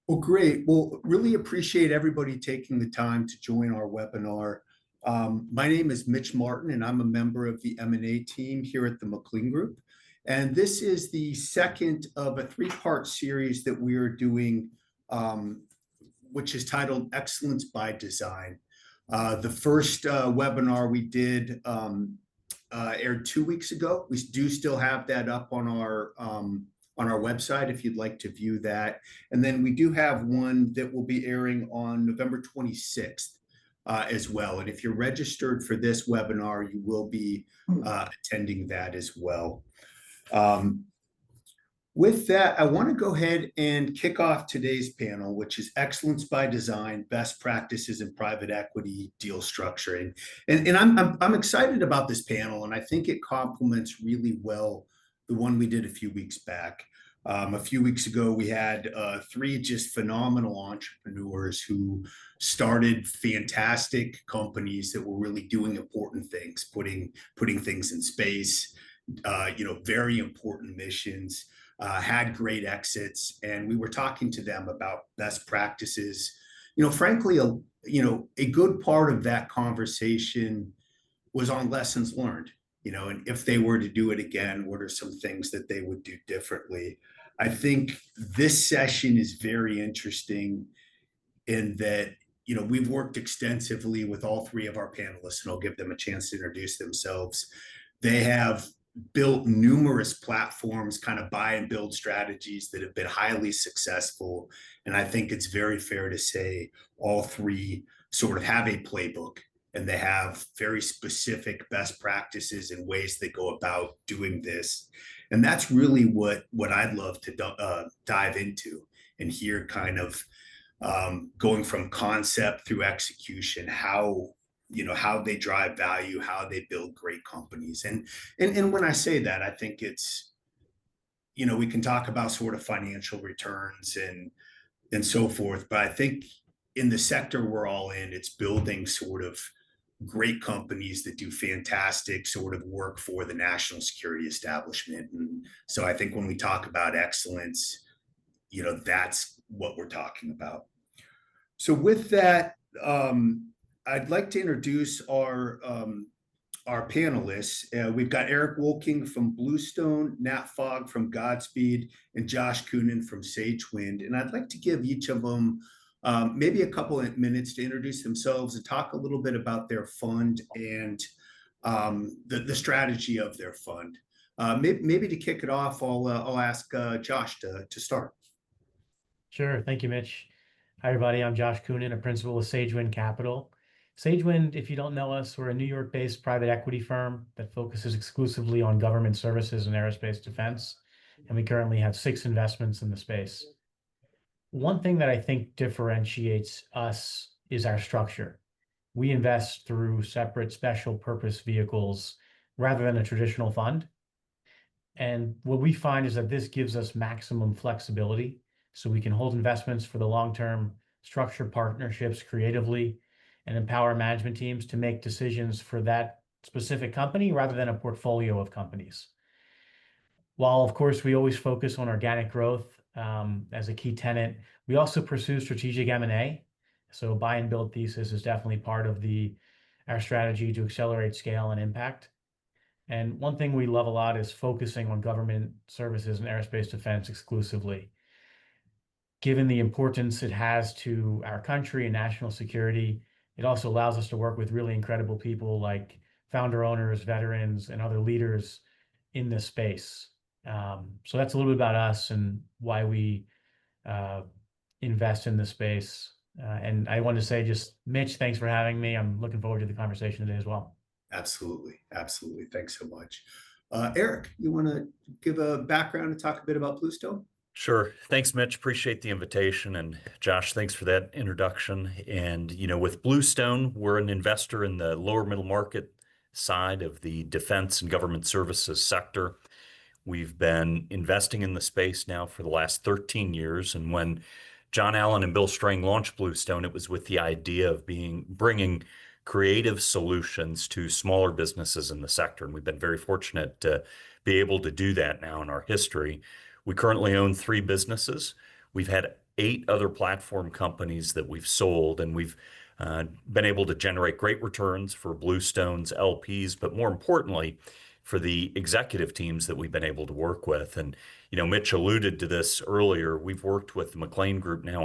Well, great. Well, really appreciate everybody taking the time to join our webinar. My name is Mitch Martin, and I'm a member of the M&A team here at the McLean Group. And this is the second of a three-part series that we are doing, which is titled Excellence by Design. The first webinar we did aired 2 weeks ago. We do still have that up on our website if you'd like to view that. And then we do have one that will be airing on November 26th as well. And if you're registered for this webinar, you will be attending that as well. With that, I want to go ahead and kick off today's panel, which is Excellence by Design, Best Practices in Private Equity Deal Structuring. And I'm excited about this panel, and I think it complements really well the one we did a few weeks back. A few weeks ago, we had three just phenomenal entrepreneurs who started fantastic companies that were really doing important things, putting things in space, very important missions. Had great exits, and we were talking to them about best practices. Frankly, a good part of that conversation was on lessons learned, and if they were to do it again, what are some things that they would do differently? I think this session is very interesting in that, we've worked extensively with all three of our panelists, and I'll give them a chance to introduce themselves. They have built numerous platforms, kind of buy and build strategies that have been highly successful. And I think it's very fair to say all three sort of have a playbook, and they have very specific best practices and ways they go about doing this. And that's really what I'd love to dive into and hear, kind of going from concept through execution, how they drive value, how they build great companies. And when I say that, I think it's, we can talk about sort of financial returns and so forth, but I think in the sector we're all in, it's building sort of great companies that do fantastic sort of work for the national security establishment. And so I think when we talk about excellence, that's what we're talking about. So with that, I'd like to introduce our panelists. We've got Eric Wolking from Bluestone, Nat Fogg from Godspeed, and Josh Coonin from Sagewind. And I'd like to give each of them maybe a couple of minutes to introduce themselves and talk a little bit about their fund and the strategy of their fund. Maybe to kick it off, I'll ask Josh to start. Sure. Thank you, Mitch. Hi, everybody. I'm Josh Coonin, a principal of Sagewind Capital. Sagewind, if you don't know us, we're a New York-based private equity firm that focuses exclusively on government services and aerospace defense, and we currently have 6 investments in the space. One thing that I think differentiates us is our structure. We invest through separate special purpose vehicles rather than a traditional fund. And what we find is that this gives us maximum flexibility, so we can hold investments for the long term, structure partnerships creatively, and empower management teams to make decisions for that specific company rather than a portfolio of companies. While, of course, we always focus on organic growth as a key tenet, we also pursue strategic M&A. So buy and build thesis is definitely part of our strategy to accelerate scale and impact. And one thing we love a lot is focusing on government services and aerospace defense exclusively. Given the importance it has to our country and national security, it also allows us to work with really incredible people like founder owners, veterans, and other leaders in this space. So that's a little bit about us and why we invest in this space. And I want to say just, Mitch, thanks for having me. I'm looking forward to the conversation today as well. Absolutely. Absolutely. Thanks so much. Eric, you want to give a background and talk a bit about Bluestone? Sure. Thanks, Mitch. Appreciate the invitation. And Josh, thanks for that introduction. And, with Bluestone, we're an investor in the lower middle market side of the defense and government services sector. We've been investing in the space now for the last 13 years. And when John Allen and Bill Strang launched Bluestone, it was with the idea of bringing creative solutions to smaller businesses in the sector. And we've been very fortunate to be able to do that now in our history. We currently own 3 businesses. We've had 8 other platform companies that we've sold, and we've been able to generate great returns for Bluestone's LPs, but more importantly, for the executive teams that we've been able to work with. And, Mitch alluded to this earlier. We've worked with the McLean Group now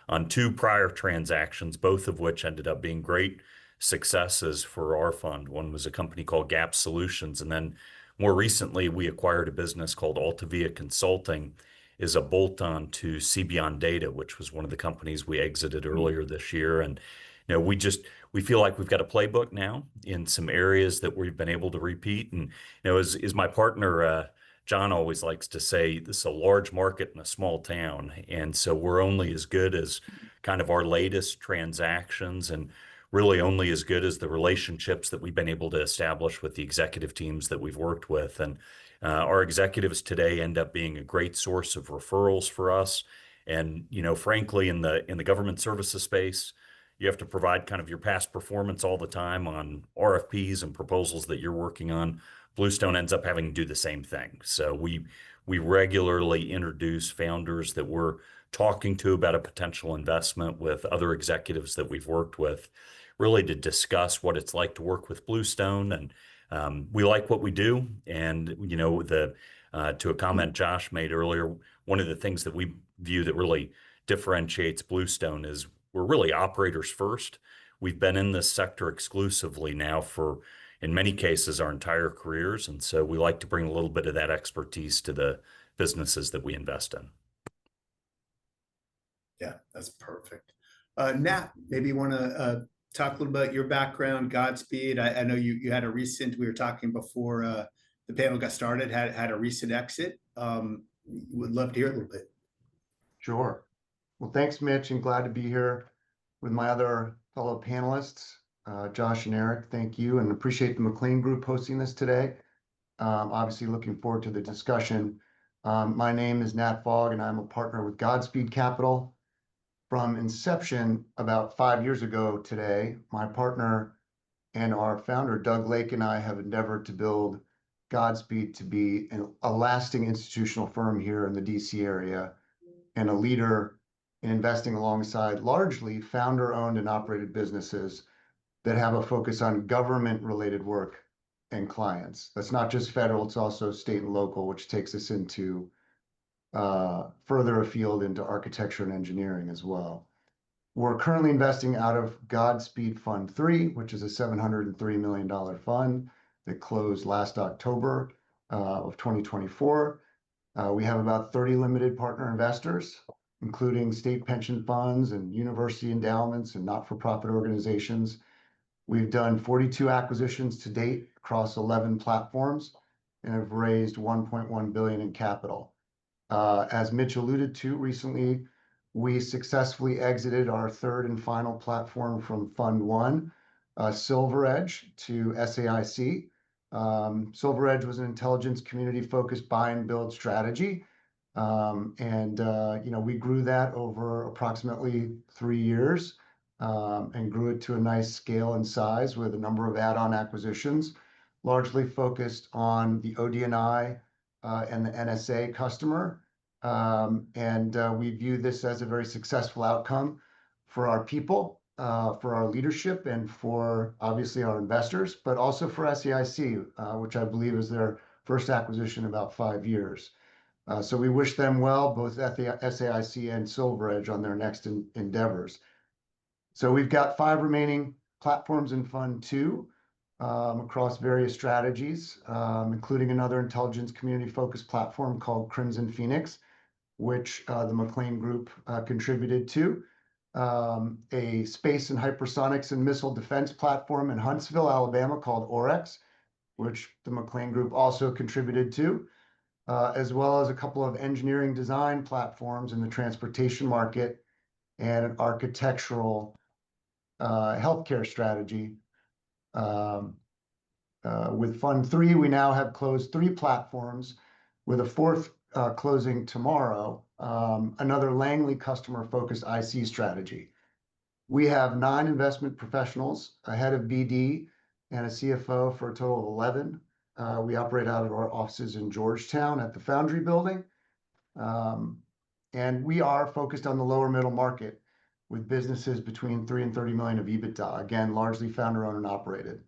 on 2 prior transactions, both of which ended up being great successes for our fund. One was a company called Gap Solutions, and then more recently, we acquired a business called Altavia Consulting, is a bolt-on to CBeyond Data, which was one of the companies we exited earlier this year. And we feel like we've got a playbook now in some areas that we've been able to repeat. And as my partner John always likes to say, this is a large market in a small town, and so we're only as good as kind of our latest transactions, and really only as good as the relationships that we've been able to establish with the executive teams that we've worked with. And our executives today end up being a great source of referrals for us. And frankly, in the government services space, you have to provide kind of your past performance all the time on RFPs and proposals that you're working on. Bluestone ends up having to do the same thing. So we regularly introduce founders that we're talking to about a potential investment with other executives that we've worked with, really to discuss what it's like to work with Bluestone. And we like what we do. And, to a comment Josh made earlier, one of the things that we view that really differentiates Bluestone is we're really operators first. We've been in this sector exclusively now for, in many cases, our entire careers. And so we like to bring a little bit of that expertise to the businesses that we invest in. Yeah, that's perfect. Nat, maybe you want to talk a little about your background, Godspeed. I know you had a recent, we were talking before the panel got started, had a recent exit. Would love to hear a little bit. Sure. Well, thanks, Mitch, and glad to be here with my other fellow panelists, Josh and Eric. Thank you, and appreciate the McLean Group hosting this today. Obviously looking forward to the discussion. My name is Nat Fogg, and I'm a partner with Godspeed Capital. From inception about 5 years ago today, my partner and our founder, Doug Lake, and I have endeavored to build Godspeed to be a lasting institutional firm here in the DC area and a leader in investing alongside largely founder-owned and operated businesses that have a focus on government-related work and clients. That's not just federal, it's also state and local, which takes us into further afield into architecture and engineering as well. We're currently investing out of Godspeed Fund 3, which is a $703 million fund that closed last October of 2024. We have about 30 limited partner investors, including state pension funds and university endowments and not-for-profit organizations. We've done 42 acquisitions to date across 11 platforms and have raised $1.1 billion in capital. As Mitch alluded to recently, we successfully exited our third and final platform from Fund 1, Silver Edge, to SAIC. Silver Edge was an intelligence community-focused buy and build strategy. We grew that over approximately 3 years and grew it to a nice scale and size with a number of add-on acquisitions, largely focused on the ODNI and the NSA customer. We view this as a very successful outcome for our people, for our leadership, and for obviously our investors, but also for SAIC, which I believe is their first acquisition in about 5 years. So we wish them well, both at the SAIC and Silver Edge, on their next endeavors. So we've got 5 remaining platforms in Fund 2 across various strategies, including another intelligence community-focused platform called Crimson Phoenix, which the McLean Group contributed to, a space and hypersonics and missile defense platform in Huntsville, Alabama called Oryx, which the McLean Group also contributed to, as well as a couple of engineering design platforms in the transportation market and an architectural healthcare strategy. With Fund 3, we now have closed 3 platforms, with a 4th closing tomorrow, another Langley customer-focused IC strategy. We have 9 investment professionals, a head of BD, and a CFO for a total of 11. We operate out of our offices in Georgetown at the Foundry Building. And we are focused on the lower middle market with businesses between 3 and 30 million of EBITDA, again, largely founder owned and operated.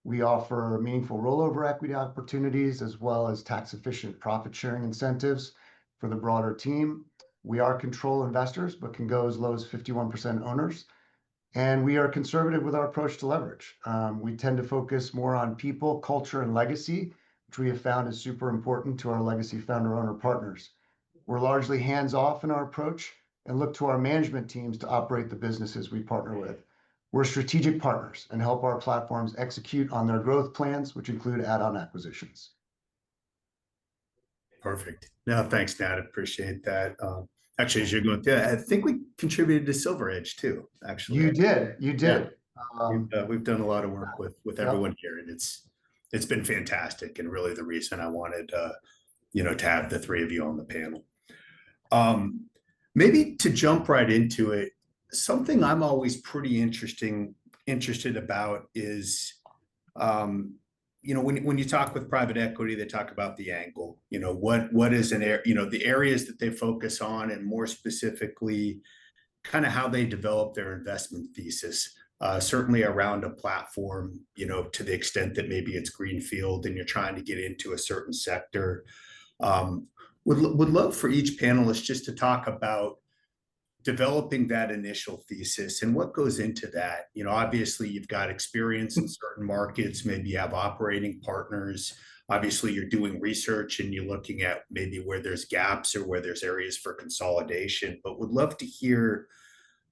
We offer meaningful rollover equity opportunities as well as tax efficient profit sharing incentives for the broader team. We are control investors, but can go as low as 51% owners. And we are conservative with our approach to leverage. We tend to focus more on people, culture, and legacy, which we have found is super important to our legacy founder owner partners. We're largely hands off in our approach and look to our management teams to operate the businesses we partner with. We're strategic partners and help our platforms execute on their growth plans, which include add-on acquisitions. Perfect. No, thanks, Nat. Appreciate that. Actually, as you're going through, I think we contributed to Silver Edge too. Actually, You did. we've done a lot of work with yeah. everyone here, and it's been fantastic, and really the reason I wanted to have the three of you on the panel. Maybe to jump right into it, something I'm always pretty interested about is when you talk with private equity, they talk about the angle, what is the areas that they focus on, and more specifically, kind of how they develop their investment thesis, certainly around a platform, to the extent that maybe it's greenfield and you're trying to get into a certain sector. Would love for each panelist just to talk about developing that initial thesis and what goes into that. Obviously you've got experience in certain markets, maybe you have operating partners, obviously you're doing research and you're looking at maybe where there's gaps or where there's areas for consolidation, but would love to hear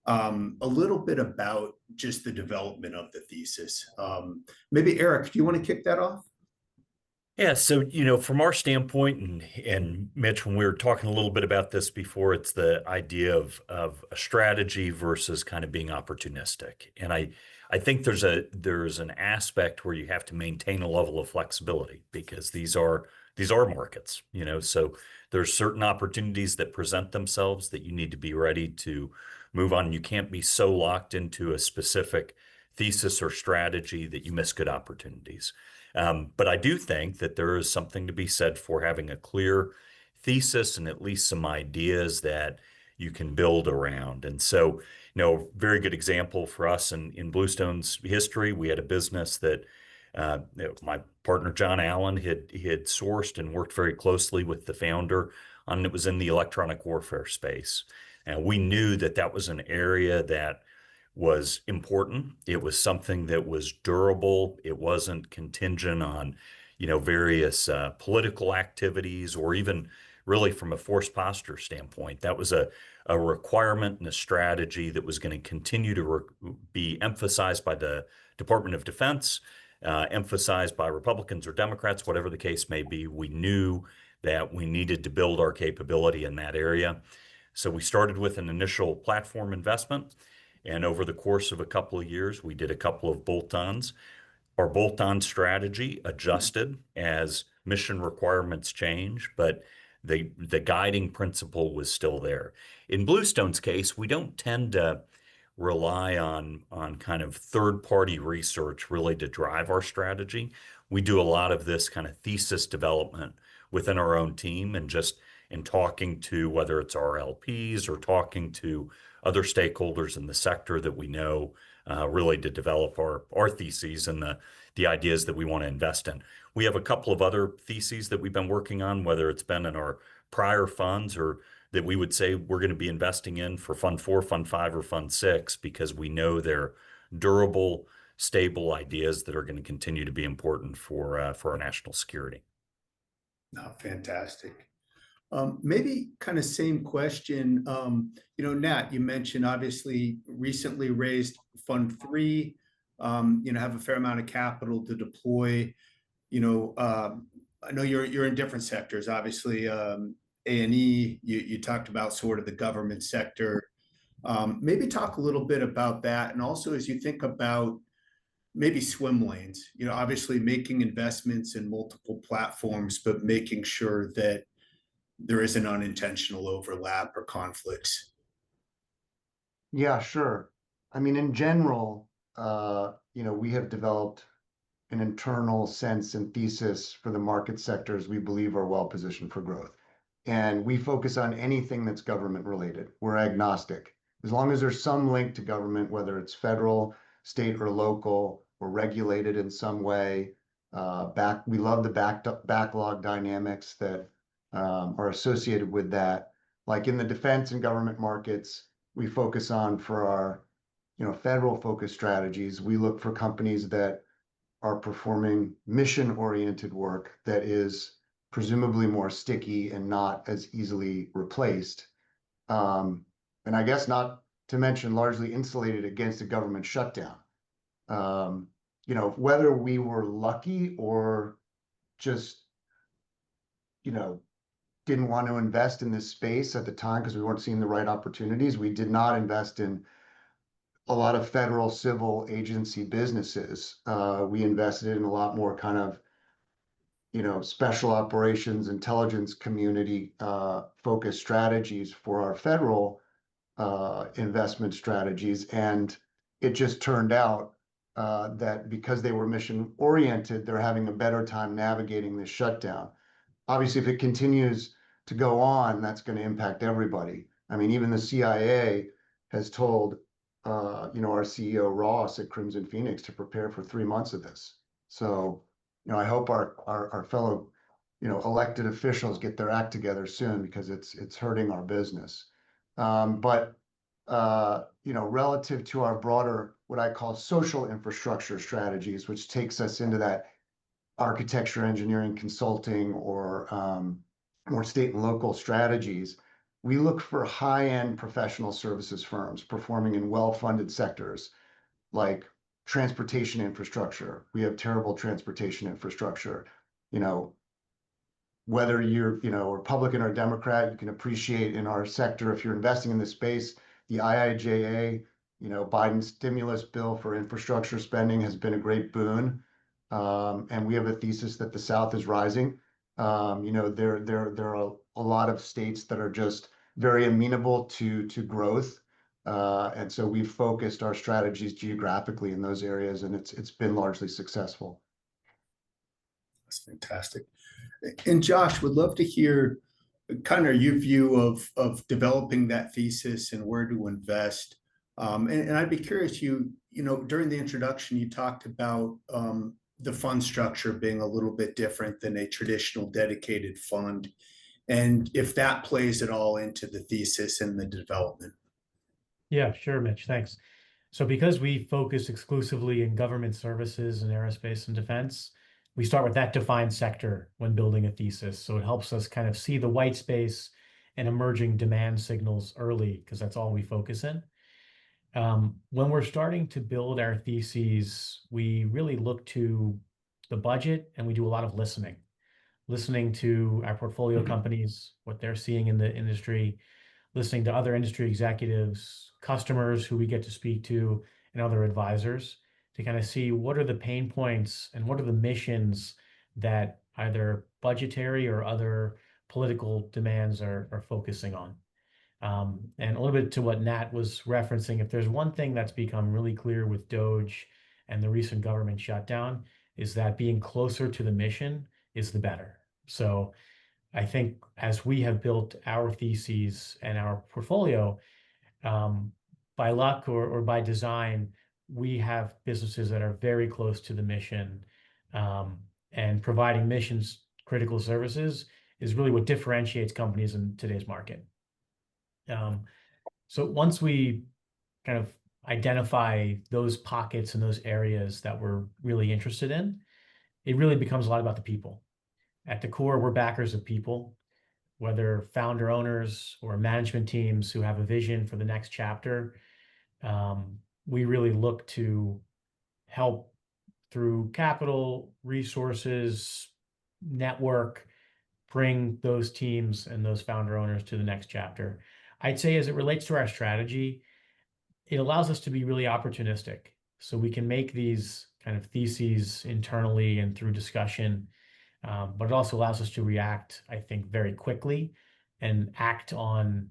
a little bit about just the development of the thesis. Maybe Eric, do you want to kick that off? Yeah, so from our standpoint, and Mitch, when we were talking a little bit about this before, it's the idea of a strategy versus kind of being opportunistic. And I think there's an aspect where you have to maintain a level of flexibility because these are markets, so there's certain opportunities that present themselves that you need to be ready to move on. You can't be so locked into a specific thesis or strategy that you miss good opportunities. But I do think that there is something to be said for having a clear thesis and at least some ideas that you can build around. And so, very good example for us in Bluestone's history, we had a business that my partner John Allen had sourced and worked very closely with the founder on. It was in the electronic warfare space. And we knew that was an area that was important. It was something that was durable. It wasn't contingent on, various political activities or even really from a force posture standpoint. That was a requirement and a strategy that was going to continue to be emphasized by the Department of Defense, emphasized by Republicans or Democrats, whatever the case may be. We knew that we needed to build our capability in that area. So we started with an initial platform investment. And over the course of a couple of years, we did a couple of bolt-ons. Our bolt-on strategy adjusted as mission requirements change, but the guiding principle was still there. In Bluestone's case, we don't tend to rely on kind of third-party research really to drive our strategy. We do a lot of this kind of thesis development within our own team and just in talking to whether it's our LPs or talking to other stakeholders in the sector that we know really to develop our theses and the ideas that we want to invest in. We have a couple of other theses that we've been working on, whether it's been in our prior funds or that we would say we're going to be investing in for Fund 4, Fund 5, or Fund 6, because we know they're durable, stable ideas that are going to continue to be important for our national security. Oh, fantastic. Maybe kind of same question. Nat, you mentioned obviously recently raised Fund 3, have a fair amount of capital to deploy. I know you're in different sectors, obviously. A&E, you talked about sort of the government sector. Maybe talk a little bit about that. And also as you think about maybe swim lanes, obviously making investments in multiple platforms, but making sure that there is an unintentional overlap or conflicts. Yeah, sure. I mean, in general, we have developed an internal sense and thesis for the market sectors we believe are well positioned for growth. And we focus on anything that's government related. We're agnostic. As long as there's some link to government, whether it's federal, state, or local, or regulated in some way. We love the backlog dynamics that are associated with that. Like in the defense and government markets, we focus on for our federal focused strategies. We look for companies that are performing mission-oriented work that is presumably more sticky and not as easily replaced. And I guess not to mention largely insulated against a government shutdown. Whether we were lucky or just, didn't want to invest in this space at the time because we weren't seeing the right opportunities, we did not invest in a lot of federal civil agency businesses. We invested in a lot more kind of, special operations, intelligence community focused strategies for our federal investment strategies. And it just turned out that because they were mission oriented, they're having a better time navigating this shutdown. Obviously, if it continues to go on, that's going to impact everybody. I mean, even the CIA has told our CEO Ross at Crimson Phoenix to prepare for 3 months of this. So, I hope our fellow, elected officials get their act together soon because it's hurting our business. But relative to our broader, what I call social infrastructure strategies, which takes us into that architecture, engineering, consulting, or more state and local strategies, we look for high-end professional services firms performing in well-funded sectors like transportation infrastructure. We have terrible transportation infrastructure. Whether you're, Republican or Democrat, you can appreciate in our sector, if you're investing in this space, the IIJA, Biden's stimulus bill for infrastructure spending has been a great boon. And we have a thesis that the South is rising. There are a lot of states that are just very amenable to growth. And so we've focused our strategies geographically in those areas, and it's been largely successful. That's fantastic. And Josh, would love to hear kind of your view of developing that thesis and where to invest. And I'd be curious, during the introduction, you talked about the fund structure being a little bit different than a traditional dedicated fund, and if that plays at all into the thesis and the development. Yeah, sure, Mitch. Thanks. So because we focus exclusively in government services and aerospace and defense, we start with that defined sector when building a thesis. So it helps us kind of see the white space and emerging demand signals early, because that's all we focus in. When we're starting to build our theses, we really look to the budget, and we do a lot of listening to our portfolio companies, what they're seeing in the industry, listening to other industry executives, customers who we get to speak to, and other advisors to kind of see what are the pain points and what are the missions that either budgetary or other political demands are focusing on. And a little bit to what Nat was referencing, if there's one thing that's become really clear with DOGE and the recent government shutdown, is that being closer to the mission is the better. So I think as we have built our theses and our portfolio, by luck or by design, we have businesses that are very close to the mission, and providing missions critical services is really what differentiates companies in today's market. So once we kind of identify those pockets and those areas that we're really interested in, it really becomes a lot about the people. At the core, we're backers of people, whether founder owners or management teams who have a vision for the next chapter. We really look to help through capital, resources, network, bring those teams and those founder owners to the next chapter. I'd say as it relates to our strategy, it allows us to be really opportunistic. So we can make these kind of theses internally and through discussion, but it also allows us to react, I think, very quickly and act on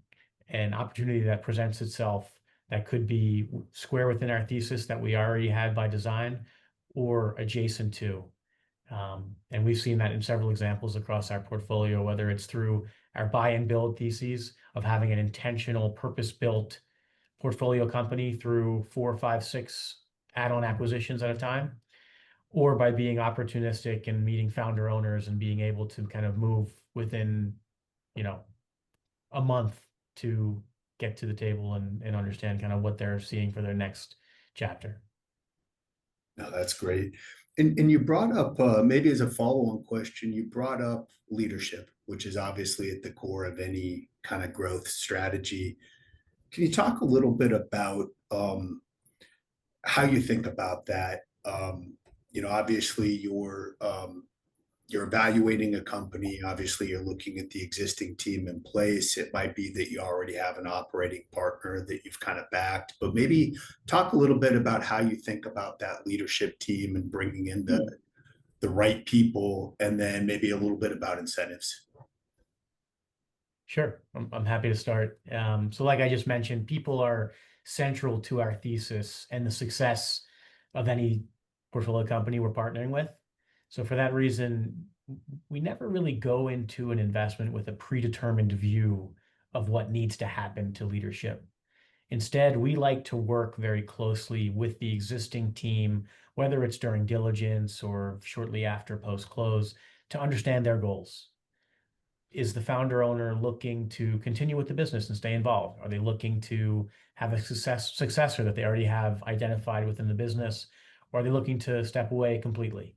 an opportunity that presents itself that could be square within our thesis that we already had by design or adjacent to. And we've seen that in several examples across our portfolio, whether it's through our buy and build theses of having an intentional purpose-built portfolio company through 4, 5, 6 add-on acquisitions at a time, or by being opportunistic and meeting founder owners and being able to kind of move within, a month to get to the table and understand kind of what they're seeing for their next chapter. No, that's great. And you brought up, maybe as a follow-on question, you brought up leadership, which is obviously at the core of any kind of growth strategy. Can you talk a little bit about how you think about that? Obviously you're evaluating a company. Obviously, you're looking at the existing team in place. It might be that you already have an operating partner that you've kind of backed, but maybe talk a little bit about how you think about that leadership team and bringing in the right people, and then maybe a little bit about incentives. Sure, I'm happy to start. So like I just mentioned, people are central to our thesis and the success of any portfolio company we're partnering with. So for that reason, we never really go into an investment with a predetermined view of what needs to happen to leadership. Instead, we like to work very closely with the existing team, whether it's during diligence or shortly after post-close, to understand their goals. Is the founder owner looking to continue with the business and stay involved? Are they looking to have a successor that they already have identified within the business? Or are they looking to step away completely?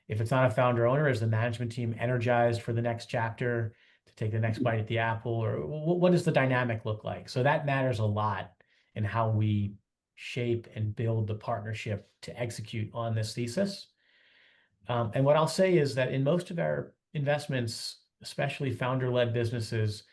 If it's not a founder owner, is the management team energized for the next chapter to take the next bite at the apple? Or what does the dynamic look like? So that matters a lot in how we shape and build the partnership to execute on this thesis. And what I'll say is that in most of our investments, especially founder-led businesses,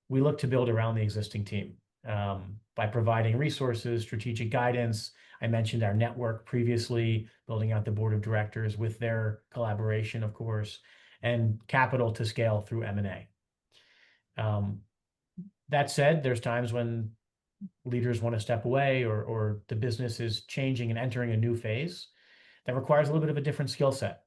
we look to build around the existing team by providing resources, strategic guidance. I mentioned our network previously, building out the board of directors with their collaboration, of course, and capital to scale through M&A. That said, there's times when leaders want to step away or the business is changing and entering a new phase that requires a little bit of a different skill set.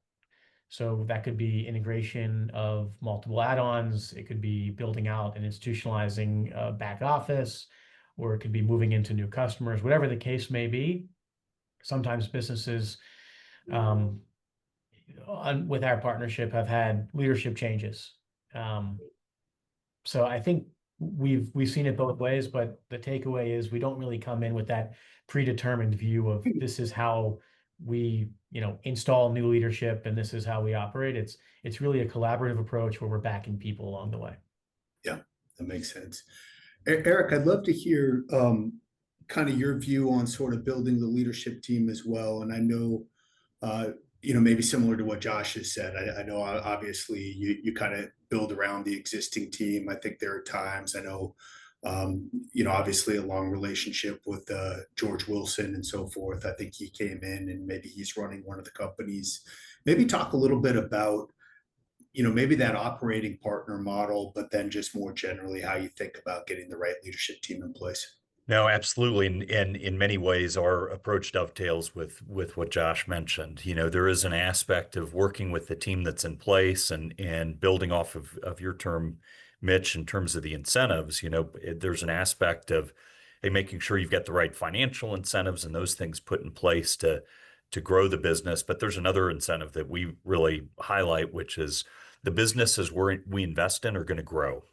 So that could be integration of multiple add-ons. It could be building out and institutionalizing a back office, or it could be moving into new customers, whatever the case may be. Sometimes businesses with our partnership have had leadership changes. So I think we've seen it both ways, but the takeaway is we don't really come in with that predetermined view of this is how we install new leadership and this is how we operate. It's really a collaborative approach where we're backing people along the way. Yeah, that makes sense. Eric, I'd love to hear kind of your view on sort of building the leadership team as well. And I know, maybe similar to what Josh has said, I know obviously you kind of build around the existing team. I think there are times, I know, obviously a long relationship with George Wilson and so forth. I think he came in and maybe he's running one of the companies. Maybe talk a little bit about, maybe that operating partner model, but then just more generally how you think about getting the right leadership team in place. No, absolutely. And in many ways, our approach dovetails with what Josh mentioned. There is an aspect of working with the team that's in place and building off of your term, Mitch, in terms of the incentives. There's an aspect of making sure you've got the right financial incentives and those things put in place to grow the business. But there's another incentive that we really highlight, which is the businesses we invest in are going to grow.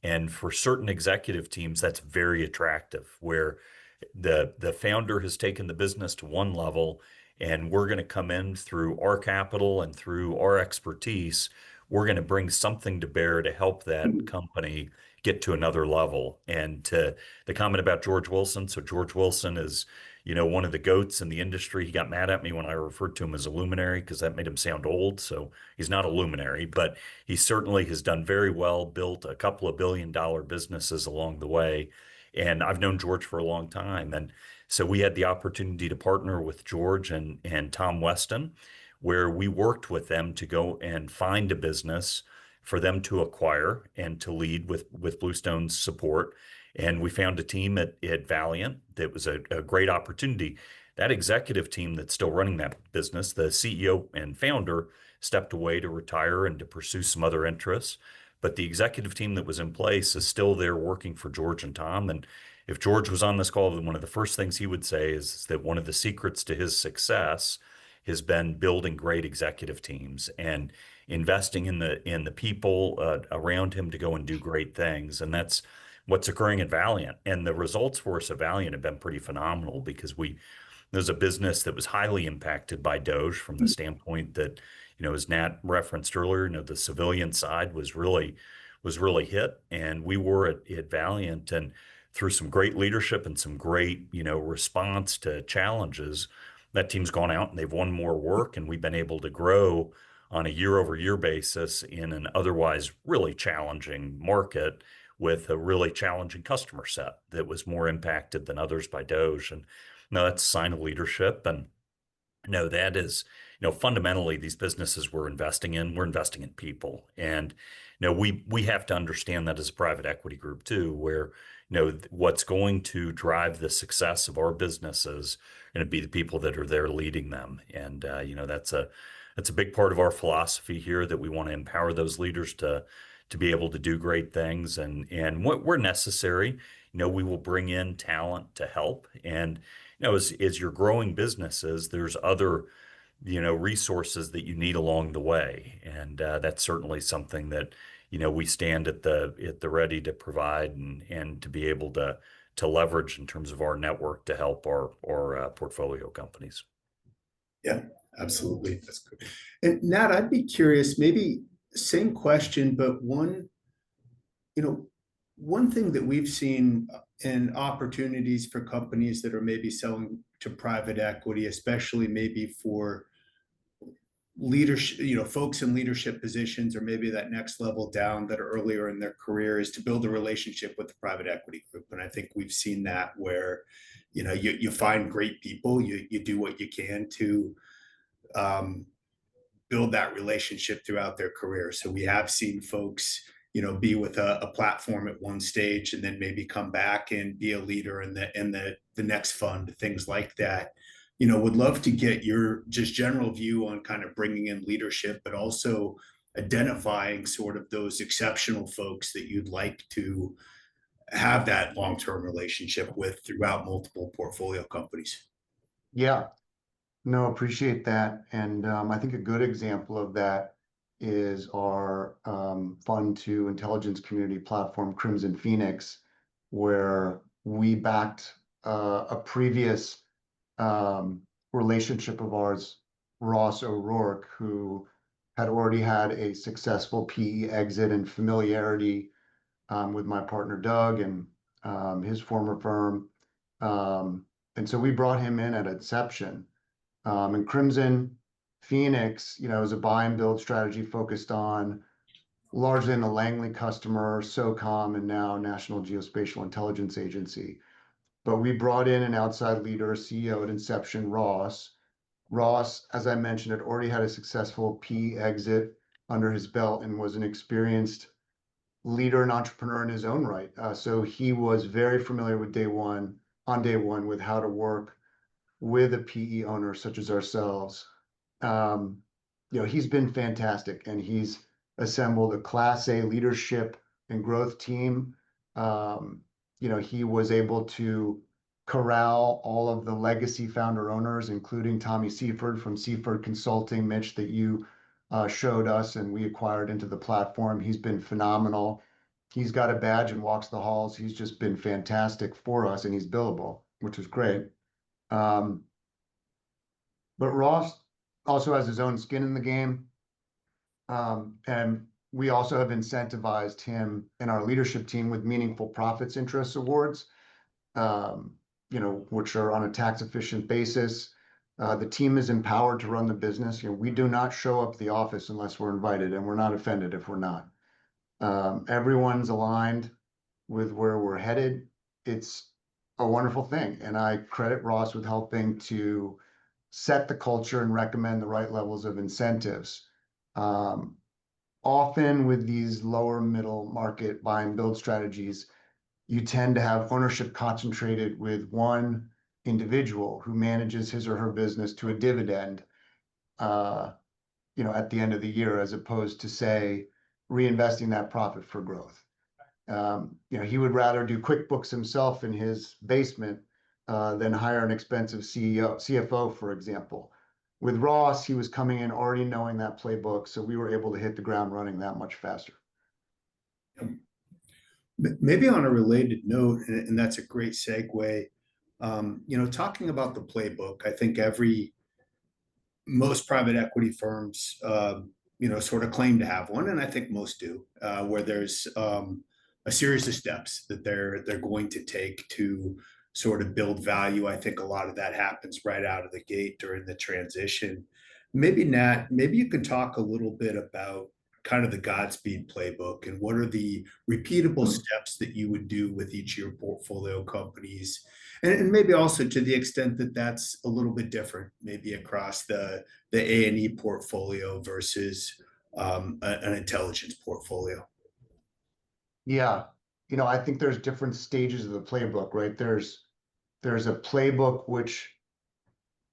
And for certain executive teams, that's very attractive, where the founder has taken the business to one level, and we're going to come in through our capital and through our expertise. We're going to bring something to bear to help that company get to another level. And to the comment about George Wilson, so George Wilson is, one of the goats in the industry. He got mad at me when I referred to him as a luminary because that made him sound old. So he's not a luminary, but he certainly has done very well, built a couple of billion-dollar businesses along the way. And I've known George for a long time. And so we had the opportunity to partner with George and Tom Weston, where we worked with them to go and find a business for them to acquire and to lead with Bluestone's support. And we found a team at Valiant that was a great opportunity. That executive team that's still running that business, the CEO and founder, stepped away to retire and to pursue some other interests. But the executive team that was in place is still there working for George and Tom. And if George was on this call, then one of the first things he would say is that one of the secrets to his success has been building great executive teams and investing in the people around him to go and do great things. And that's what's occurring at Valiant. And the results for us at Valiant have been pretty phenomenal because there's a business that was highly impacted by Doge from the standpoint that, as Nat referenced earlier, the civilian side was really hit. And we were at Valiant, and through some great leadership and some great, response to challenges, that team's gone out and they've won more work, and we've been able to grow on a year-over-year basis in an otherwise really challenging market with a really challenging customer set that was more impacted than others by Doge. And that's a sign of leadership. And that is, fundamentally these businesses we're investing in people. And, we have to understand that as a private equity group too, where, what's going to drive the success of our businesses going to be the people that are there leading them. And, that's a big part of our philosophy here, that we want to empower those leaders to be able to do great things. And what where necessary, we will bring in talent to help. And, as you're growing businesses, there's other, resources that you need along the way. And that's certainly something that, we stand at the ready to provide and to be able to leverage in terms of our network to help our portfolio companies. Yeah, absolutely. That's good. And Nat, I'd be curious, maybe same question, but one thing that we've seen in opportunities for companies that are maybe selling to private equity, especially maybe for leadership, folks in leadership positions, or maybe that next level down that are earlier in their career, is to build a relationship with the private equity group. And I think we've seen that where, you find great people, you do what you can to build that relationship throughout their career. So we have seen folks, be with a platform at one stage and then maybe come back and be a leader in the next fund, things like that. Would love to get your just general view on kind of bringing in leadership, but also identifying sort of those exceptional folks that you'd like to have that long-term relationship with throughout multiple portfolio companies. Yeah, no, appreciate that. And I think a good example of that is our fund to intelligence community platform, Crimson Phoenix, where we backed a previous relationship of ours, Ross O'Rourke, who had already had a successful PE exit and familiarity with my partner Doug and his former firm. And so we brought him in at inception. And Crimson Phoenix, is a buy and build strategy focused on largely in the Langley customer, SOCOM, and now National Geospatial Intelligence Agency. But we brought in an outside leader, CEO at inception, Ross. Ross, as I mentioned, had already had a successful PE exit under his belt and was an experienced leader and entrepreneur in his own right. So he was very familiar with day one with how to work with a PE owner such as ourselves. He's been fantastic, and he's assembled a Class A leadership and growth team. He was able to corral all of the legacy founder owners, including Tommy Seaford from Seaford Consulting, Mitch, that you showed us and we acquired into the platform. He's been phenomenal. He's got a badge and walks the halls. He's just been fantastic for us, and he's billable, which is great. But Ross also has his own skin in the game. And we also have incentivized him and our leadership team with meaningful profits interest awards, which are on a tax efficient basis. The team is empowered to run the business. We do not show up at the office unless we're invited, and we're not offended if we're not. Everyone's aligned with where we're headed. It's a wonderful thing. And I credit Ross with helping to set the culture and recommend the right levels of incentives. Often with these lower middle market buy and build strategies, you tend to have ownership concentrated with one individual who manages his or her business to a dividend. at the end of the year, as opposed to, say, reinvesting that profit for growth. He would rather do QuickBooks himself in his basement than hire an expensive CFO, for example. With Ross, he was coming in already knowing that playbook, so we were able to hit the ground running that much faster. Maybe on a related note, and that's a great segue, talking about the playbook, I think most private equity firms, sort of claim to have one, and I think most do, where there's a series of steps that they're going to take to sort of build value. I think a lot of that happens right out of the gate during the transition. Maybe Nat, maybe you could talk a little bit about kind of the Godspeed playbook and what are the repeatable steps that you would do with each of your portfolio companies, and maybe also to the extent that that's a little bit different, maybe across the A&E portfolio versus an intelligence portfolio. Yeah, I think there's different stages of the playbook, right? There's a playbook which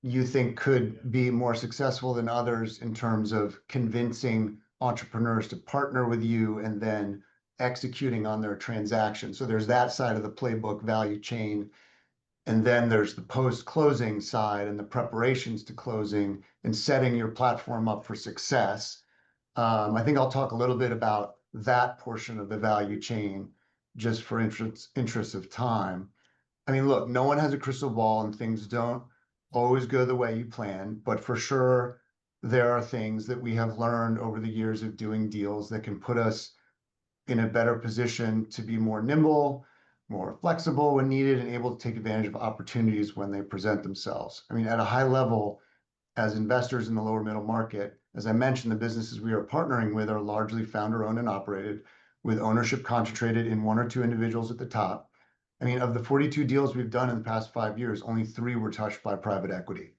you think could be more successful than others in terms of convincing entrepreneurs to partner with you and then executing on their transaction. So there's that side of the playbook value chain. And then there's the post-closing side and the preparations to closing and setting your platform up for success. I think I'll talk a little bit about that portion of the value chain just for interest of time. I mean, look, no one has a crystal ball and things don't always go the way you plan, but for sure, there are things that we have learned over the years of doing deals that can put us in a better position to be more nimble, more flexible when needed, and able to take advantage of opportunities when they present themselves. I mean, at a high level, as investors in the lower middle market, as I mentioned, the businesses we are partnering with are largely founder-owned and operated, with ownership concentrated in one or two individuals at the top. I mean, of the 42 deals we've done in the past 5 years, only 3 were touched by private equity.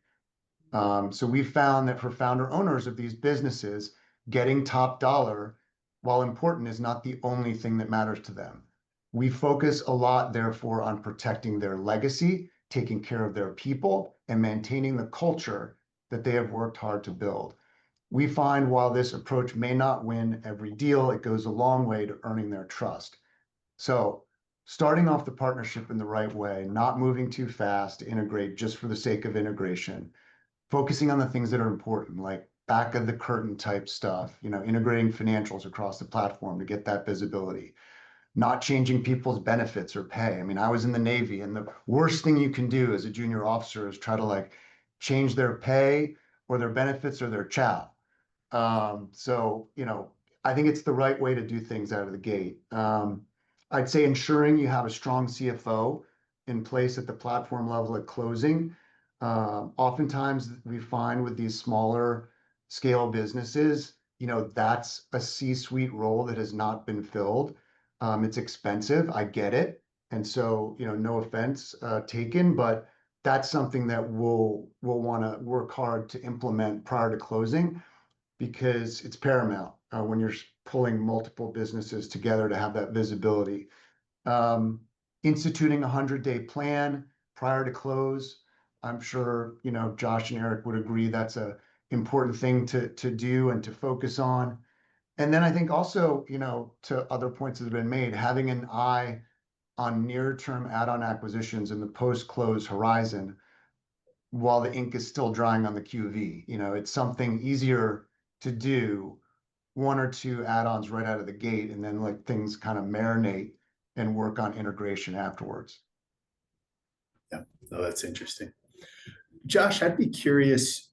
So we found that for founder owners of these businesses, getting top dollar, while important, is not the only thing that matters to them. We focus a lot, therefore, on protecting their legacy, taking care of their people, and maintaining the culture that they have worked hard to build. We find while this approach may not win every deal, it goes a long way to earning their trust. So starting off the partnership in the right way, not moving too fast to integrate just for the sake of integration, focusing on the things that are important, like back of the curtain type stuff, integrating financials across the platform to get that visibility, not changing people's benefits or pay. I mean, I was in the Navy, and the worst thing you can do as a junior officer is try to change their pay or their benefits or their chow. So, I think it's the right way to do things out of the gate. I'd say ensuring you have a strong CFO in place at the platform level at closing. Oftentimes we find with these smaller scale businesses, that's a C-suite role that has not been filled. It's expensive, I get it. And so, no offense taken, but that's something that we'll want to work hard to implement prior to closing, because it's paramount when you're pulling multiple businesses together to have that visibility. Instituting a 100-day plan prior to close. I'm sure, Josh and Eric would agree that's an important thing to do and to focus on. And then I think also, to other points that have been made, having an eye on near-term add-on acquisitions in the post-close horizon while the ink is still drying on the QV. It's something easier to do 1 or 2 add-ons right out of the gate and then let things kind of marinate and work on integration afterwards. Yeah, no, that's interesting. Josh, I'd be curious,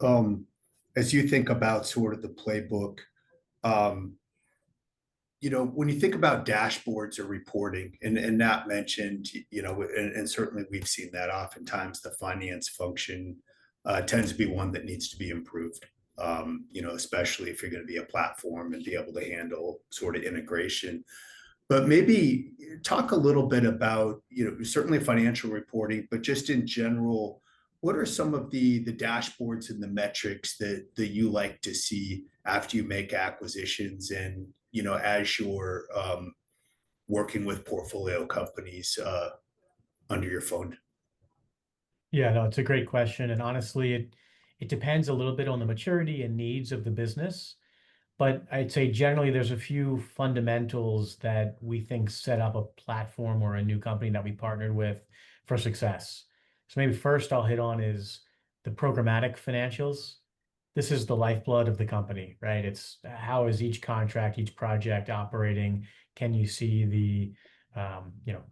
as you think about sort of the playbook, when you think about dashboards or reporting, and Nat mentioned, and certainly we've seen that oftentimes the finance function tends to be one that needs to be improved, especially if you're going to be a platform and be able to handle sort of integration. But maybe talk a little bit about, certainly financial reporting, but just in general, what are some of the dashboards and the metrics that you like to see after you make acquisitions and, as you're working with portfolio companies under your phone? Yeah, no, it's a great question. And honestly, It depends a little bit on the maturity and needs of the business, but I'd say generally there's a few fundamentals that we think set up a platform or a new company that we partnered with for success. So maybe first I'll hit on is the programmatic financials. This is the lifeblood of the company, right? It's how is each contract, each project operating? Can you see the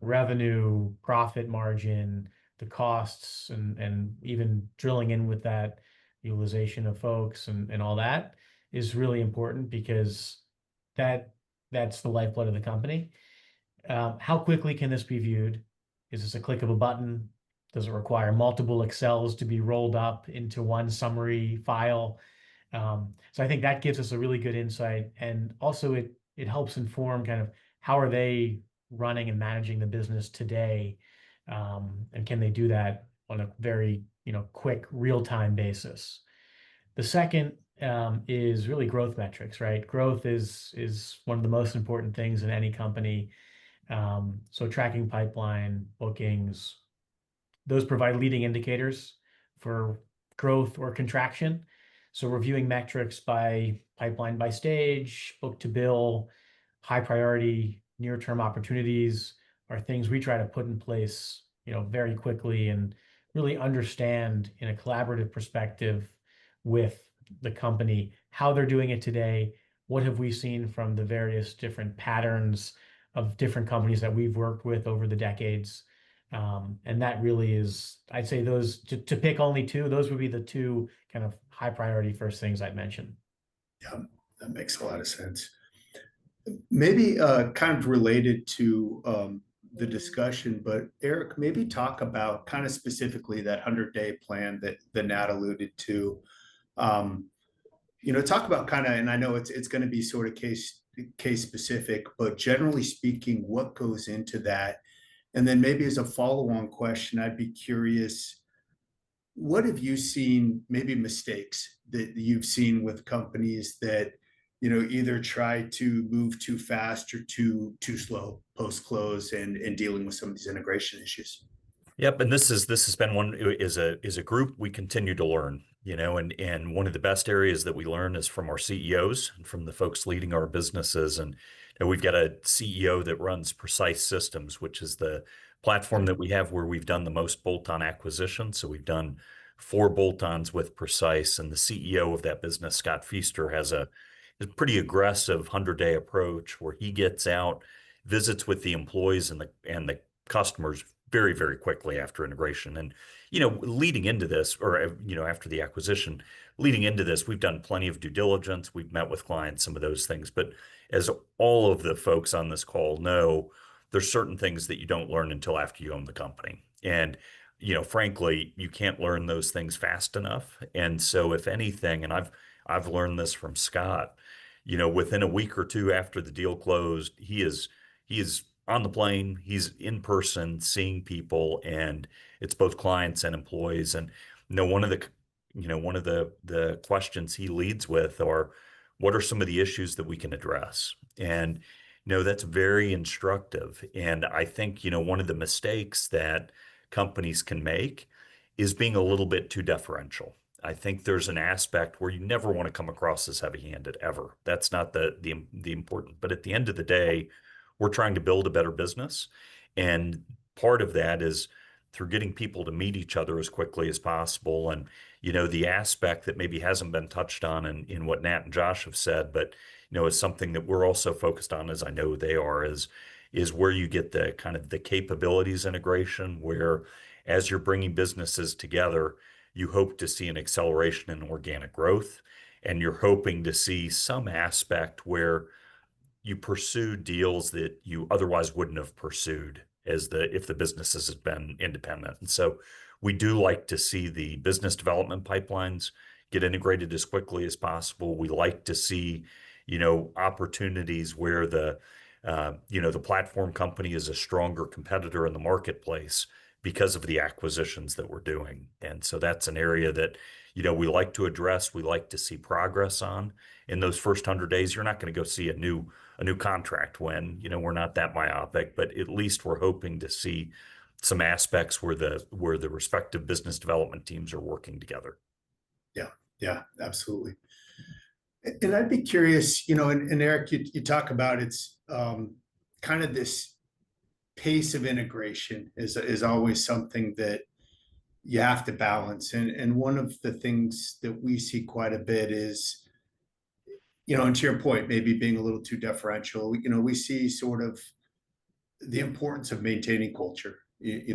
revenue, profit margin, the costs, and even drilling in with that utilization of folks and all that is really important because that's the lifeblood of the company. How quickly can this be viewed? Is this a click of a button? Does it require multiple Excels to be rolled up into one summary file? So I think that gives us a really good insight, and also it helps inform kind of how are they running and managing the business today, and can they do that on a very quick real-time basis. The second is really growth metrics, right? Growth is one of the most important things in any company. So tracking pipeline, bookings, those provide leading indicators for growth or contraction. So reviewing metrics by pipeline by stage, book to bill, high priority, near-term opportunities are things we try to put in place, very quickly and really understand in a collaborative perspective with the company how they're doing it today. What have we seen from the various different patterns of different companies that we've worked with over the decades? And that really is, I'd say those, to pick only two, those would be the two kind of high priority first things I'd mention. Yeah, that makes a lot of sense. Maybe kind of related to the discussion, but Eric, maybe talk about kind of specifically that 100-day plan that Nat alluded to. Talk about kind of, and I know it's going to be sort of case specific, but generally speaking, what goes into that? And then maybe as a follow-on question, I'd be curious, what have you seen, maybe mistakes that you've seen with companies that, either try to move too fast or too slow post-close and dealing with some of these integration issues? Yep, and this has been one is a group we continue to learn, and one of the best areas that we learn is from our CEOs and from the folks leading our businesses. And we've got a CEO that runs Precise Systems, which is the platform that we have where we've done the most bolt-on acquisitions. So we've done 4 bolt-ons with Precise, and the CEO of that business, Scott Feaster, has a pretty aggressive 100-day approach where he gets out, visits with the employees and the customers very, very quickly after integration. And, leading into this, or, after the acquisition, leading into this, we've done plenty of due diligence. We've met with clients, some of those things. But as all of the folks on this call know, there's certain things that you don't learn until after you own the company. And, frankly, you can't learn those things fast enough. And so if anything, and I've learned this from Scott, within a week or two after the deal closed, he is on the plane, he's in person seeing people, and it's both clients and employees. And one of the questions he leads with are, what are some of the issues that we can address? And that's very instructive. And I think one of the mistakes that companies can make is being a little bit too deferential. I think there's an aspect where you never want to come across as heavy-handed ever. That's not the important. But at the end of the day, we're trying to build a better business. And part of that is through getting people to meet each other as quickly as possible. And, the aspect that maybe hasn't been touched on in what Nat and Josh have said, but, is something that we're also focused on, as I know they are, is where you get the kind of the capabilities integration, where as you're bringing businesses together, you hope to see an acceleration in organic growth. And you're hoping to see some aspect where you pursue deals that you otherwise wouldn't have pursued if the businesses had been independent. And so we do like to see the business development pipelines get integrated as quickly as possible. We like to see, opportunities where the platform company is a stronger competitor in the marketplace because of the acquisitions that we're doing. And so that's an area that, we like to address. We like to see progress on. In those first 100 days, you're not going to go see a new contract when, we're not that myopic, but at least we're hoping to see some aspects where the respective business development teams are working together. Yeah, absolutely. And I'd be curious, and Eric, you talk about it's kind of this pace of integration is always something that you have to balance. And one of the things that we see quite a bit is, and to your point, maybe being a little too deferential, we see sort of the importance of maintaining culture.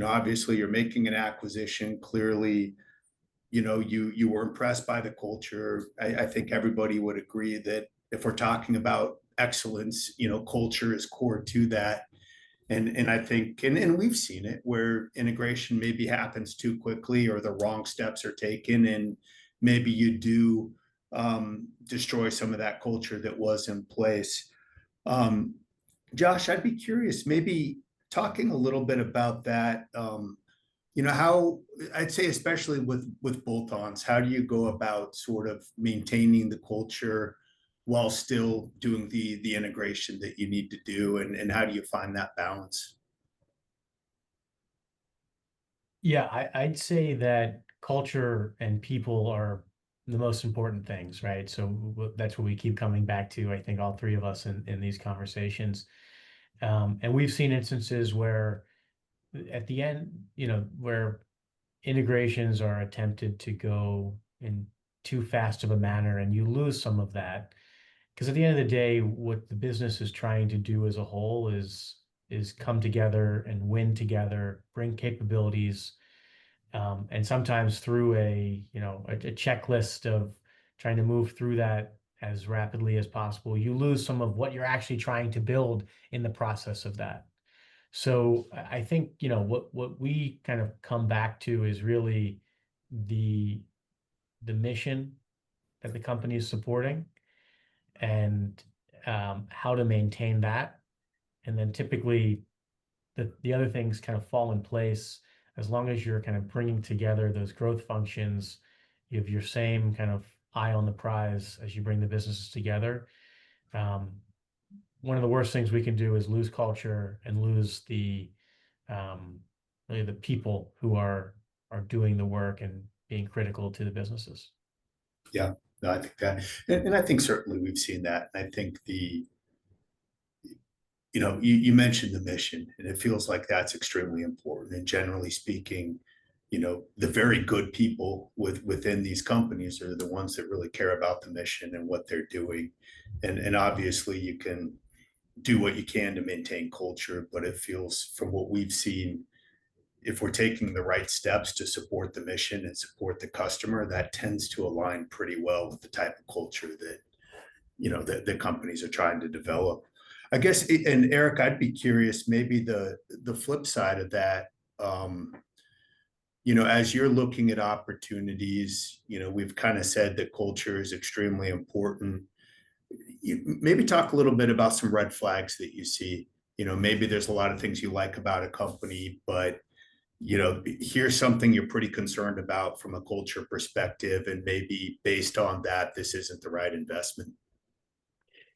Obviously you're making an acquisition, clearly, you were impressed by the culture. I think everybody would agree that if we're talking about excellence, culture is core to that. And I think, and we've seen it where integration maybe happens too quickly or the wrong steps are taken, and maybe you do destroy some of that culture that was in place. Um, Josh, I'd be curious, maybe talking a little bit about that. How I'd say, especially with bolt-ons, how do you go about sort of maintaining the culture while still doing the integration that you need to do, and how do you find that balance? Yeah, I'd say that culture and people are the most important things, right? So that's what we keep coming back to, I think, all three of us in these conversations. And we've seen instances where at the end, where integrations are attempted to go in too fast of a manner and you lose some of that. Because at the end of the day, what the business is trying to do as a whole is come together and win together, bring capabilities, and sometimes through a checklist of trying to move through that as rapidly as possible, you lose some of what you're actually trying to build in the process of that. So I think, what we kind of come back to is really the mission that the company is supporting, and how to maintain that. And then typically the other things kind of fall in place as long as you're kind of bringing together those growth functions. You have your same kind of eye on the prize as you bring the businesses together. Um, One of the worst things we can do is lose culture and lose um, really the people who are doing the work and being critical to the businesses. Yeah, no, I think that, and I think certainly we've seen that. I think you mentioned the mission, and it feels like that's extremely important. And generally speaking, the very good people within these companies are the ones that really care about the mission and what they're doing. And obviously you can do what you can to maintain culture, but it feels, from what we've seen, if we're taking the right steps to support the mission and support the customer, that tends to align pretty well with the type of culture that the companies are trying to develop. I guess, and Eric, I'd be curious, maybe the flip side of that. As you're looking at opportunities, we've kind of said that culture is extremely important. Maybe talk a little bit about some red flags that you see. Maybe there's a lot of things you like about a company, but here's something you're pretty concerned about from a culture perspective, and maybe based on that, this isn't the right investment.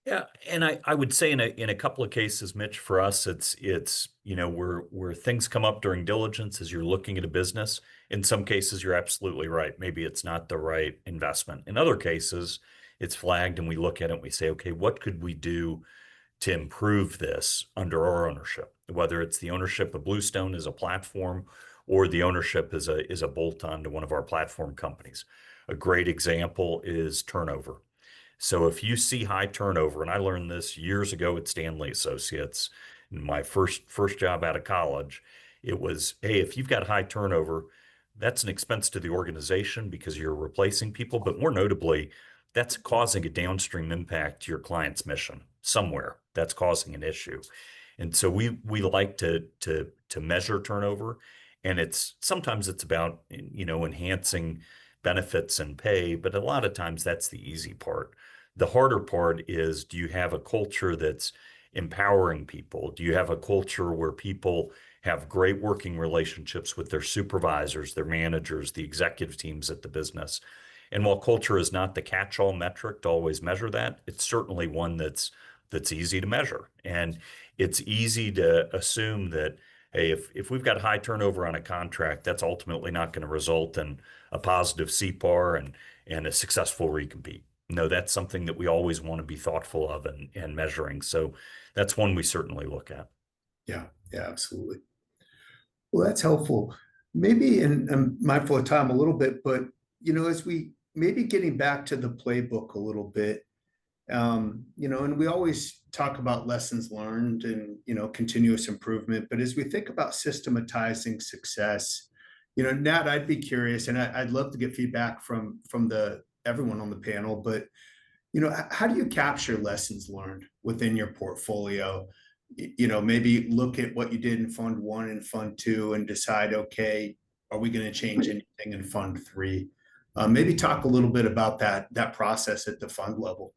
Yeah, and I would say in a couple of cases, Mitch, for us, it's where things come up during diligence as you're looking at a business. In some cases, you're absolutely right. Maybe it's not the right investment. In other cases, it's flagged and we look at it and we say, okay, what could we do to improve this under our ownership? Whether it's the ownership of Bluestone as a platform or the ownership as a bolt-on to one of our platform companies. A great example is turnover. So if you see high turnover, and I learned this years ago at Stanley Associates, in my first job out of college, it was, hey, if you've got high turnover, that's an expense to the organization because you're replacing people, but more notably, that's causing a downstream impact to your client's mission somewhere. That's causing an issue. And so we like to measure turnover, and sometimes it's about enhancing benefits and pay, but a lot of times that's the easy part. The harder part is, do you have a culture that's empowering people? Do you have a culture where people have great working relationships with their supervisors, their managers, the executive teams at the business? And while culture is not the catch-all metric to always measure that, it's certainly one that's easy to measure. And it's easy to assume that, hey, if we've got high turnover on a contract, that's ultimately not going to result in a positive CPAR and a successful recompete. No, that's something that we always want to be thoughtful of and measuring. So that's one we certainly look at. Yeah, yeah, absolutely. Well, that's helpful. Maybe, and I'm mindful of time a little bit, but as we maybe getting back to the playbook a little bit, and we always talk about lessons learned and continuous improvement. But as we think about systematizing success, Nat, I'd be curious, and I'd love to get feedback from everyone on the panel. But how do you capture lessons learned within your portfolio? Maybe look at what you did in fund one and fund two and decide, okay, are we going to change anything in fund three? Maybe talk a little bit about that process at the fund level.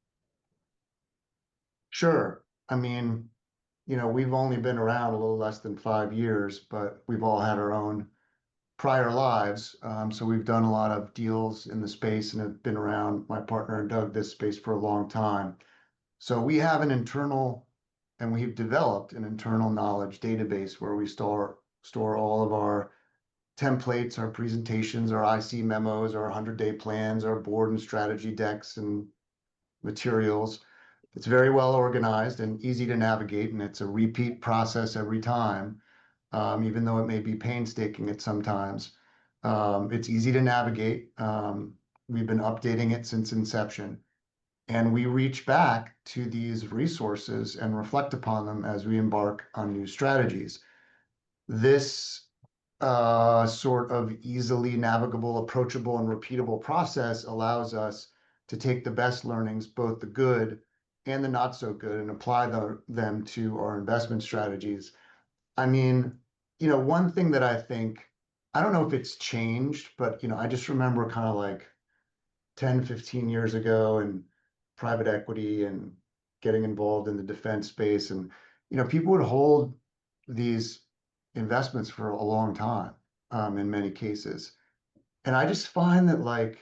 Sure. I mean, we've only been around a little less than 5 years, but we've all had our own prior lives. So we've done a lot of deals in the space and have been around, my partner and Doug, this space for a long time. So we have and we've developed an internal knowledge database where we store all of our templates, our presentations, our IC memos, our 100-day plans, our board and strategy decks and materials. It's very well organized and easy to navigate, and it's a repeat process every time, even though it may be painstaking at sometimes. It's easy to navigate. We've been updating it since inception, and we reach back to these resources and reflect upon them as we embark on new strategies. This sort of easily navigable, approachable, and repeatable process allows us to take the best learnings, both the good and the not so good, and apply them to our investment strategies. I mean, one thing that I think, I don't know if it's changed, but, I just remember kind of like 10, 15 years ago in private equity and getting involved in the defense space. And, people would hold these investments for a long time, in many cases. And I just find that like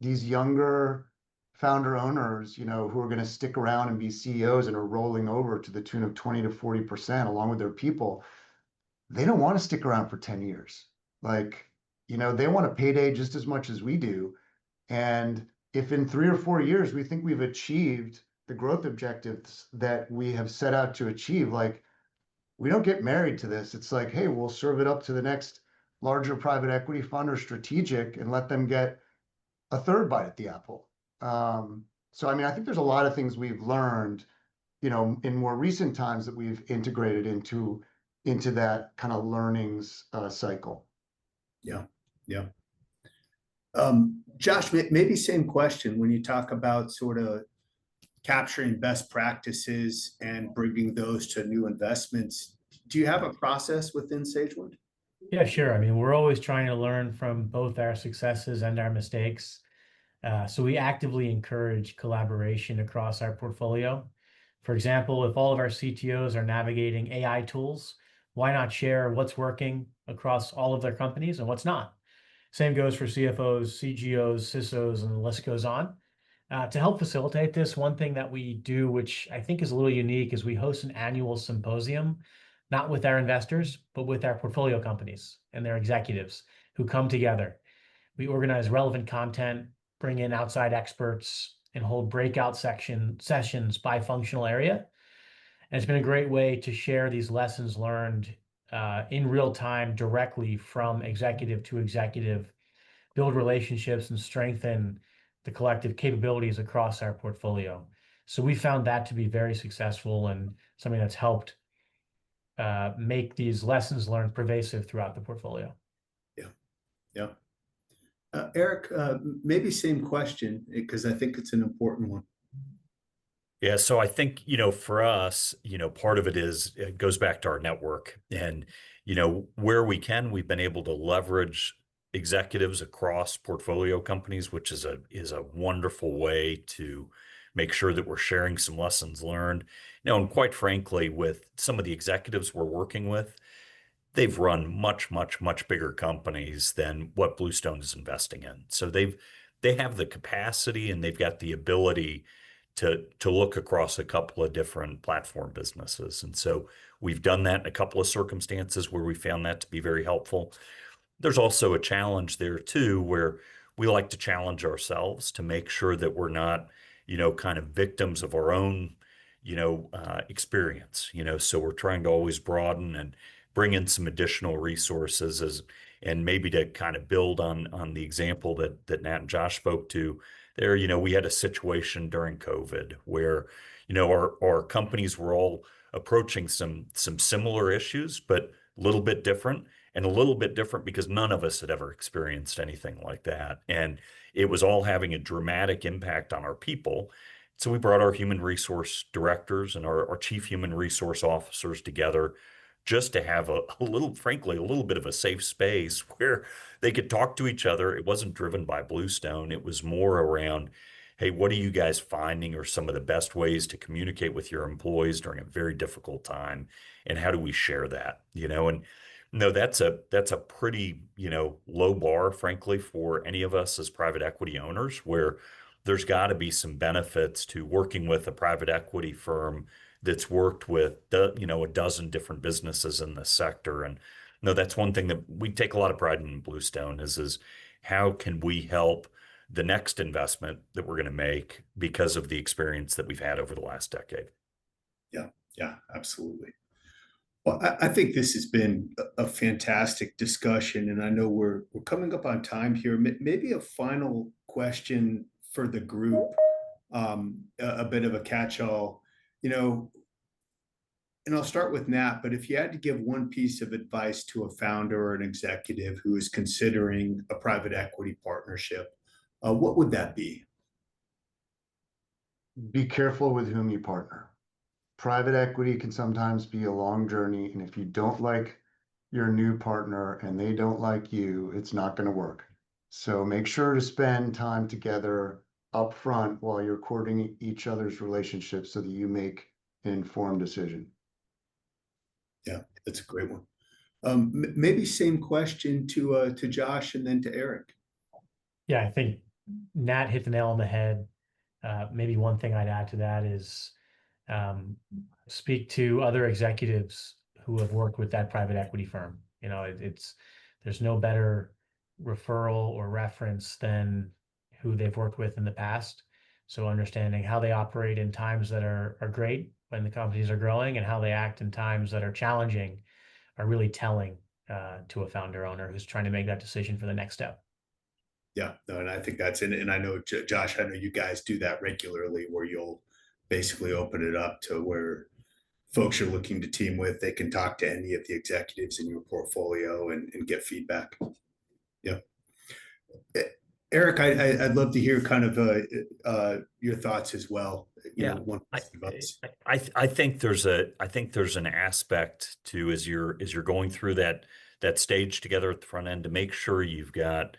these younger founder owners, who are going to stick around and be CEOs and are rolling over to the tune of 20 to 40% along with their people, they don't want to stick around for 10 years. Like, they want a payday just as much as we do. And if in 3 or 4 years we think we've achieved the growth objectives that we have set out to achieve, like, we don't get married to this. It's like, hey, we'll serve it up to the next larger private equity fund or strategic and let them get a third bite at the apple. So, I mean, I think there's a lot of things we've learned, in more recent times that we've integrated into that kind of learnings cycle. Yeah, yeah. Josh, maybe same question when you talk about sort of capturing best practices and bringing those to new investments. Do you have a process within Sagewind? Yeah, sure. I mean, we're always trying to learn from both our successes and our mistakes. So we actively encourage collaboration across our portfolio. For example, if all of our CTOs are navigating AI tools, why not share what's working across all of their companies and what's not? Same goes for CFOs, CGOs, CISOs, and the list goes on. To help facilitate this, one thing that we do, which I think is a little unique, is we host an annual symposium, not with our investors, but with our portfolio companies and their executives who come together. We organize relevant content, bring in outside experts, and hold breakout sessions by functional area. And it's been a great way to share these lessons learned in real time directly from executive to executive, build relationships and strengthen the collective capabilities across our portfolio. So we found that to be very successful and something that's helped make these lessons learned pervasive throughout the portfolio. Yeah, yeah. Eric, maybe same question, because I think it's an important one. Yeah, so I think, for us, part of it goes back to our network. And, where we can, we've been able to leverage executives across portfolio companies, which is a wonderful way to make sure that we're sharing some lessons learned. And quite frankly, with some of the executives we're working with, they've run much, much, much bigger companies than what Bluestone is investing in. So they have the capacity and they've got the ability to look across a couple of different platform businesses. And so we've done that in a couple of circumstances where we found that to be very helpful. There's also a challenge there too, where we like to challenge ourselves to make sure that we're not, kind of victims of our own, experience, so we're trying to always broaden and bring in some additional resources and maybe to kind of build on the example that Nat and Josh spoke to there. We had a situation during COVID where, our companies were all approaching some similar issues, but a little bit different. And a little bit different because none of us had ever experienced anything like that. And it was all having a dramatic impact on our people. So we brought our human resource directors and our chief human resource officers together just to have a little, frankly, a little bit of a safe space where they could talk to each other. It wasn't driven by Bluestone. It was more around, hey, what are you guys finding are some of the best ways to communicate with your employees during a very difficult time? And how do we share that? And no, that's a pretty, low bar, frankly, for any of us as private equity owners, where there's got to be some benefits to working with a private equity firm that's worked with a dozen different businesses in the sector. And no, that's one thing that we take a lot of pride in Bluestone is how can we help the next investment that we're going to make because of the experience that we've had over the last decade. Yeah, absolutely. Well, I think this has been a fantastic discussion, and I know we're coming up on time here. Maybe a final question for the group, a bit of a catch-all, and I'll start with Nat. But if you had to give one piece of advice to a founder or an executive who is considering a private equity partnership, what would that be? Be careful with whom you partner. Private equity can sometimes be a long journey, and if you don't like your new partner and they don't like you, it's not going to work. So make sure to spend time together up front while you're courting each other's relationships so that you make an informed decision. Yeah, that's a great one. Maybe same question to Josh and then to Eric. Yeah, I think Nat hit the nail on the head. Maybe one thing I'd add to that is speak to other executives who have worked with that private equity firm. There's no better referral or reference than who they've worked with in the past. So understanding how they operate in times that are great when the companies are growing, and how they act in times that are challenging are really telling to a founder owner who's trying to make that decision for the next step. Yeah, no, and I think that's it. And I know, Josh, I know you guys do that regularly, where you'll basically open it up to where folks you're looking to team with, they can talk to any of the executives in your portfolio and get feedback. Yeah. Eric, I'd love to hear kind of your thoughts as well. One I think there's an aspect to as you're going through that stage together at the front end to make sure you've got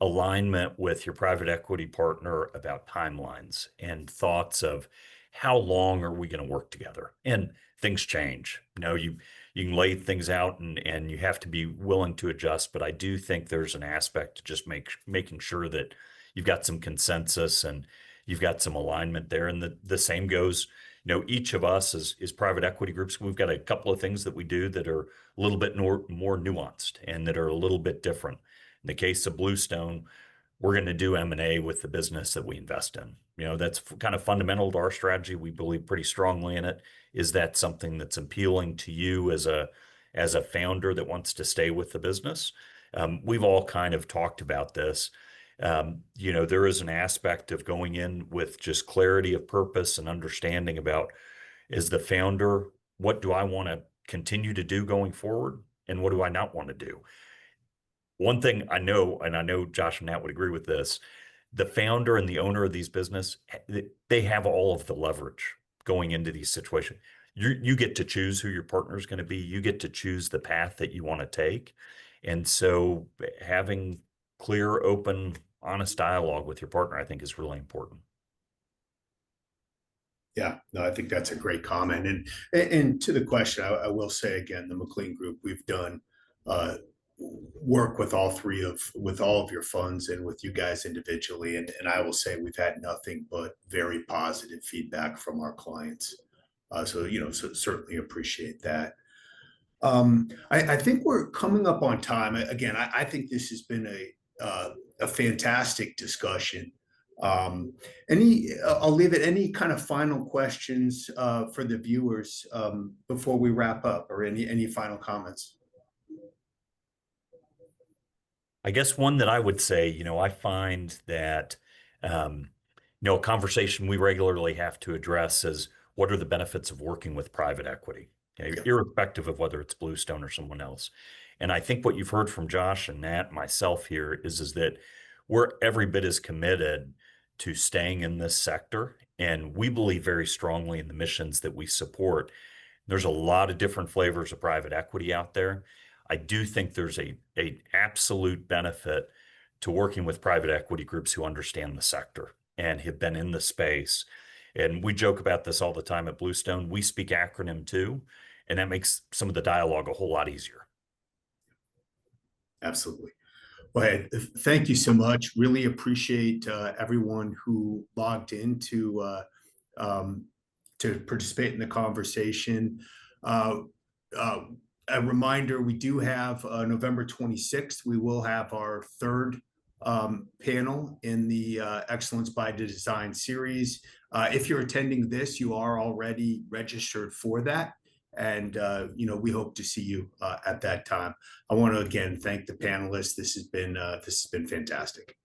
alignment with your private equity partner about timelines and thoughts of how long are we going to work together. And things change. You can lay things out and you have to be willing to adjust. But I do think there's an aspect to just making sure that you've got some consensus and you've got some alignment there. And the same goes, each of us is private equity groups. We've got a couple of things that we do that are a little bit more nuanced and that are a little bit different. In the case of Bluestone, we're going to do M&A with the business that we invest in. That's kind of fundamental to our strategy. We believe pretty strongly in it. Is that something that's appealing to you as a founder that wants to stay with the business? We've all kind of talked about this. There is an aspect of going in with just clarity of purpose and understanding about, as the founder, what do I want to continue to do going forward? And what do I not want to do? One thing I know, and I know Josh and Nat would agree with this, the founder and the owner of these business, they have all of the leverage going into these situations. You get to choose who your partner is going to be. You get to choose the path that you want to take. And so having clear, open, honest dialogue with your partner, I think, is really important. Yeah, no, I think that's a great comment. And to the question, I will say again, the McLean Group, we've done work with all of your funds and with you guys individually. And I will say we've had nothing but very positive feedback from our clients. So certainly appreciate that. I think we're coming up on time. Again, I think this has been a fantastic discussion. I'll leave it. Any kind of final questions for the viewers before we wrap up, or any final comments? I guess one that I would say, I find that, a conversation we regularly have to address is what are the benefits of working with private equity, okay, Yep. irrespective of whether it's Bluestone or someone else. And I think what you've heard from Josh and Nat, myself here, is that we're every bit as committed to staying in this sector. And we believe very strongly in the missions that we support. There's a lot of different flavors of private equity out there. I do think there's a absolute benefit to working with private equity groups who understand the sector and have been in the space. And we joke about this all the time at Bluestone. We speak acronym too, and that makes some of the dialogue a whole lot easier. Absolutely. Well, thank you so much. Really appreciate everyone who logged in to participate in the conversation. A reminder, we do have November 26th. We will have our third panel in the Excellence by Design series. If you're attending this, you are already registered for that. And, we hope to see you at that time. I want to again thank the panelists. This has been fantastic.